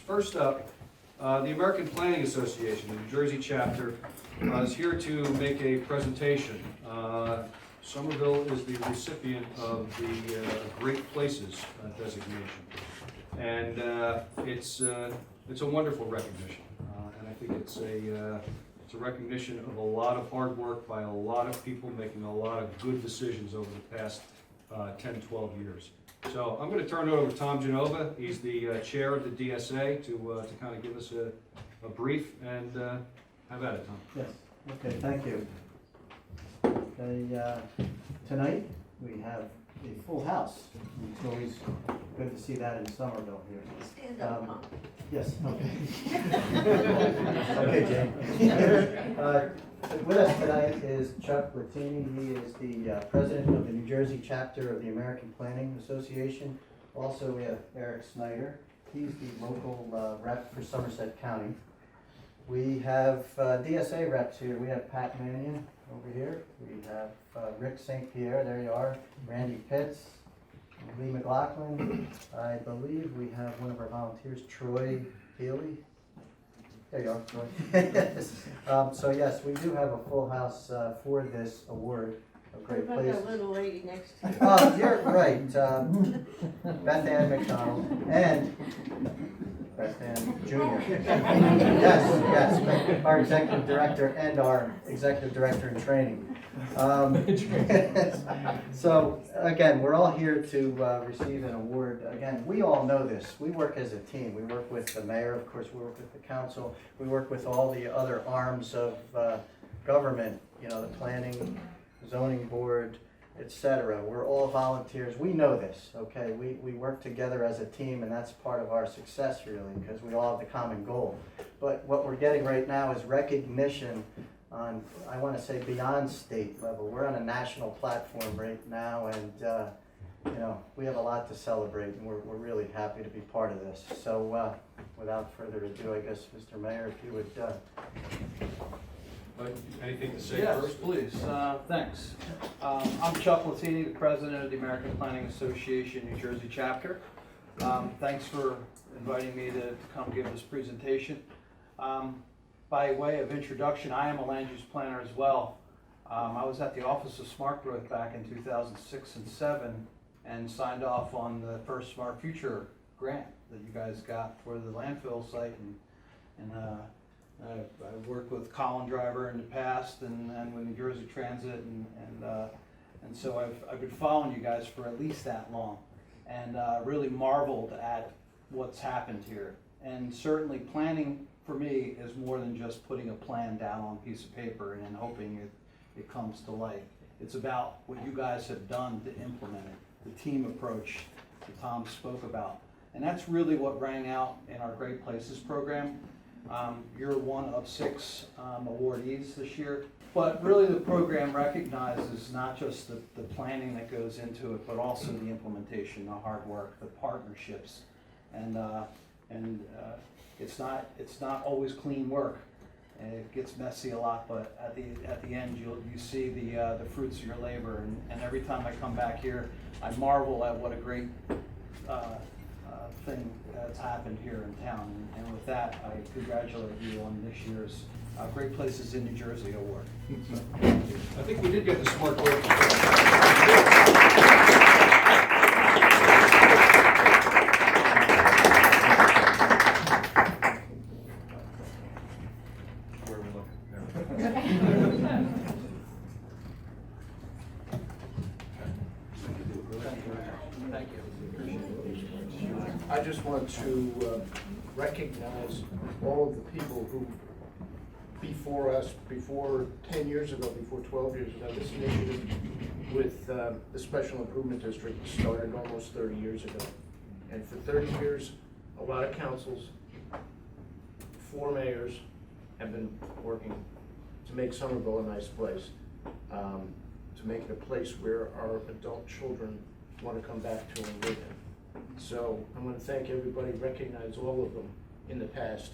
First up, the American Planning Association, the New Jersey chapter, is here to make a presentation. Somerville is the recipient of the Great Places designation, and it's a wonderful recognition, and I think it's a recognition of a lot of hard work by a lot of people making a lot of good decisions over the past 10, 12 years. So I'm going to turn it over to Tom Genova. He's the chair of the DSA to kind of give us a brief, and have at it, Tom. Yes, okay, thank you. Tonight we have a full house. It's always good to see that in Somerville here. Stand up, Mom. Yes, okay. Okay, Jane. With us tonight is Chuck Latini. He is the president of the New Jersey chapter of the American Planning Association. Also, we have Eric Snyder. He's the local rep for Somerset County. We have DSA reps here. We have Pat Mannion over here. We have Rick St. Pierre, there you are. Randy Pitts, Lee McLaughlin. I believe we have one of our volunteers, Troy Healy. There you are, Troy. So yes, we do have a full house for this award of Great What about Places. that little lady next to you? Oh, you're right. Beth Ann McDonald and Beth Ann Jr. Yes, our executive director and our executive director in training. So again, we're all here to receive an award. Again, we all know this. We work as a team. We work with the mayor, of course, we work with the council. We work with all the other arms of government, you know, the planning, zoning board, etc. We're all volunteers. We know this, okay? We work together as a team, and that's part of our success, really, because we all have the common goal. But what we're getting right now is recognition on, I want to say, beyond state level. We're on a national platform right now, and you know, we have a lot to celebrate, and we're really happy to be part of this. So without further ado, I guess, Mr. Mayor, if you would Anything to say Yes, first? please. Thanks. I'm Chuck Latini, the president of the American Planning Association New Jersey chapter. Thanks for inviting me to come give this presentation. By way of introduction, I am a land use planner as well. I was at the Office of Smart Growth back in 2006 and 7 and signed off on the first Smart Future grant that you guys got for the landfill site, and I've worked with Colin Driver in the past, and with New Jersey Transit, and so I've been following you guys for at least that long, and really marveled at what's happened here. And certainly planning for me is more than just putting a plan down on a piece of paper and then hoping it comes to life. It's about what you guys have done to implement it, the team approach that Tom spoke about. And that's really what rang out in our Great Places program. You're one of 6 awardees this year, but really the program recognizes not just the planning that goes into it, but also the implementation, the hard work, the partnerships, and it's not always clean work. And it gets messy a lot, but at the end you see the fruits of your labor, and every time I come back here, I marvel at what a great thing that's happened here in town. And with that, I congratulate you on this year's Great Places in New Jersey award. So, I think we did get the smart growth. Where we look. thank you. I just want to recognize all of the people who, before us, before 10 years ago, before 12 years ago, this initiative with the Special Improvement District started almost 30 years ago. And for 30 years, a lot of councils, 4 mayors have been working to make Somerville a nice place, to make it a place where our adult children want to come back to and live in. So I want to thank everybody, recognize all of them in the past.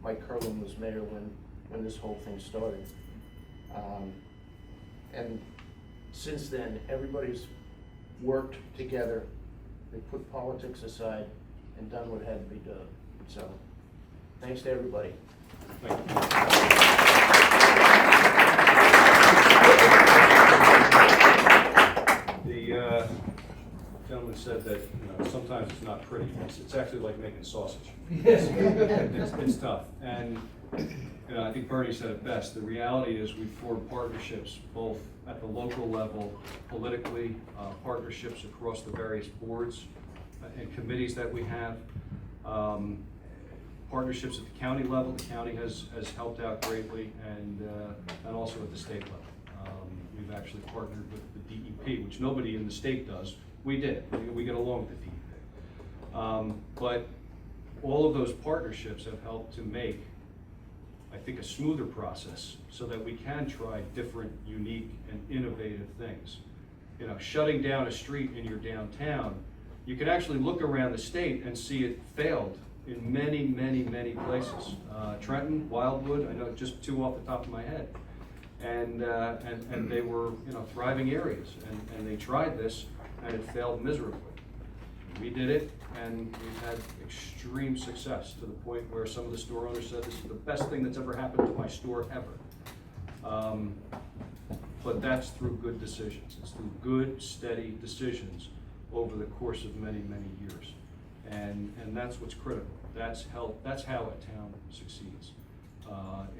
Mike Curlin was mayor when this whole thing started. And since then, everybody's worked together. They put politics aside and done what had to be done. So, thanks to everybody. Thank you. The gentleman said that, sometimes it's not pretty. It's actually like making sausage. It's tough. And, I think Bernie said it best. The reality is we form partnerships both at the local level, politically, partnerships across the various boards and committees that we have. Partnerships at the county level. The county has helped out greatly, and also at the state level. We've actually partnered with the DEP, which nobody in the state does. We did. We get along with the DEP. But all of those partnerships have helped to make, I think, a smoother process so that we can try different, unique, and innovative things. Shutting down a street in your downtown, you can actually look around the state and see it failed in many, many, many places. Trenton, Wildwood, I know just two off the top of my head. And they were, thriving areas, and they tried this, and it failed miserably. We did it, and we've had extreme success to the point where some of the store owners said, this is the best thing that's ever happened to my store ever. But that's through good decisions. It's through good, steady decisions over the course of many, many years. And that's what's critical. That's how a town succeeds.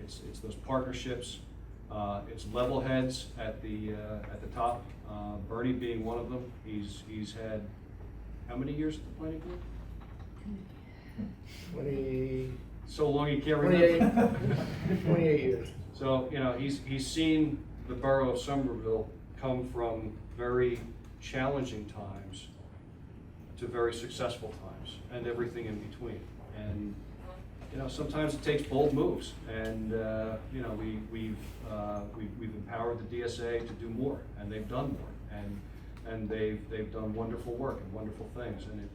It's those partnerships. It's level heads at the top. Bernie being one of them. He's had how many years at the planning board? 20, So long he can't remember. 28 years. So he's seen the borough of Somerville come from very challenging times to very successful times, and everything in between. And sometimes it takes bold moves, and we've empowered the DSA to do more, and they've done more, and they've done wonderful work and wonderful things, and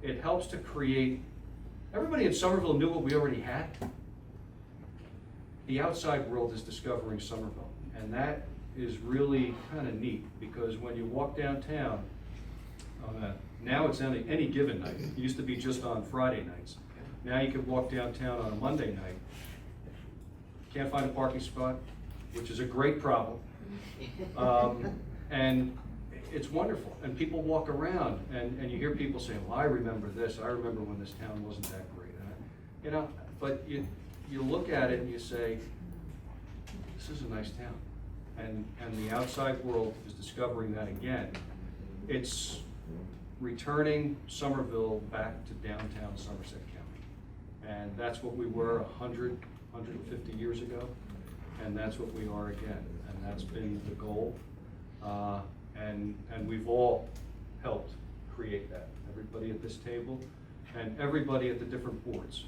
it helps to create. Everybody in Somerville knew what we already had. The outside world is discovering Somerville, and that is really kind of neat, because when you walk downtown, now it's any given night. It used to be just on Friday nights. Now you can walk downtown on a Monday night, can't find a parking spot, which is a great problem. And it's wonderful, and people walk around, and you hear people say, well, I remember this, I remember when this town wasn't that great. But you look at it and you say, this is a nice town. And the outside world is discovering that again. It's returning Somerville back to downtown Somerset County. And that's what we were 100, 150 years ago, and that's what we are again. And that's been the goal. And we've all helped create that. Everybody at this table and everybody at the different boards.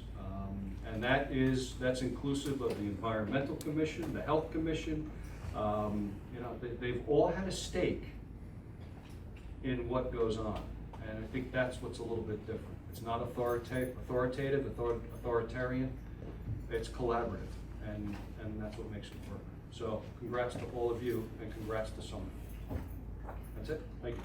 And that's inclusive of the Environmental Commission, the Health Commission. They've all had a stake in what goes on. And I think that's what's a little bit different. It's not authoritarian, it's collaborative, and that's what makes it work. So congrats to all of you, and congrats to Somerville. That's it, thank you.